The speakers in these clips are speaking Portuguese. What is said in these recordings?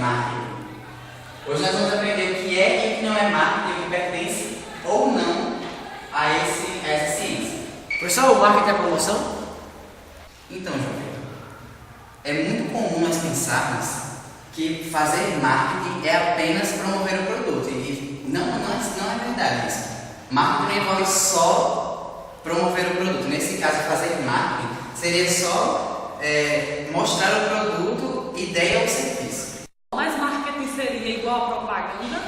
marketing? Hoje nós vamos aprender o que é e o que não é marketing, o que pertence ou não a essa ciência. Professor, o marketing é promoção? Então, João Vitor, é muito comum nós pensarmos que fazer marketing é apenas promover o produto. E não é verdade isso. Marketing não envolve só promover o produto. Nesse caso, fazer marketing seria só mostrar o produto, ideia ou serviço. Mas marketing seria igual a propaganda?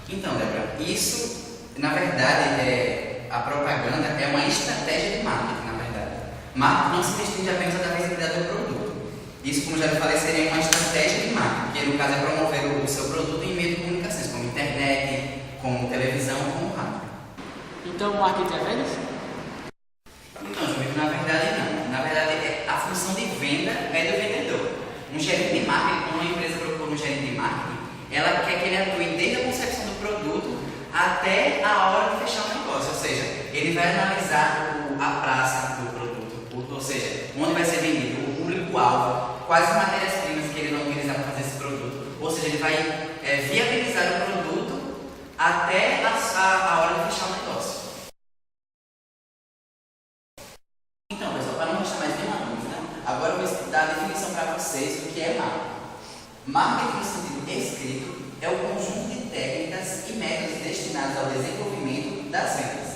Então, Débora, isso, na verdade, a propaganda é uma estratégia de marketing, na verdade. Marketing não se restringe apenas à visibilidade do produto. Isso, como já falei, seria uma estratégia de marketing, que no caso é promover o seu produto em meio de comunicações, como internet, como televisão, como rádio. Então o marketing é vendas? Então, João Vitor, na verdade não. Na verdade, a função de venda é do vendedor. Um gerente de marketing, quando uma empresa procura um gerente de marketing, ela quer que ele atue desde a concepção do produto até a hora de fechar o negócio. Ou seja, ele vai analisar a praça do produto, ou seja, onde vai ser vendido, o público-alvo, quais as matérias-primas que ele vai utilizar para fazer esse produto. Ou seja, ele vai viabilizar o produto até a hora de fechar o negócio. Então, pessoal, para não deixar mais nenhuma dúvida, agora eu vou dar a definição para vocês do que é marketing. Marketing, no sentido escrito, é o conjunto de técnicas e métodos destinados ao desenvolvimento das vendas,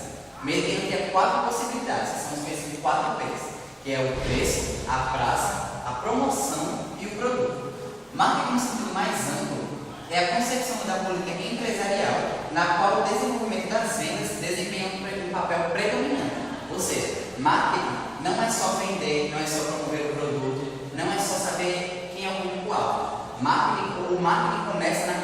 mediante 4 possibilidades, que são os conhecidos 4 P's, que é o preço, a praça, a promoção e o produto. Marketing, no sentido mais amplo, é a concepção da política empresarial, na qual o desenvolvimento das vendas desempenha um papel predominante. Ou seja, marketing não é só vender, não é só promover o produto, não é só saber quem é o público-alvo. O marketing começa na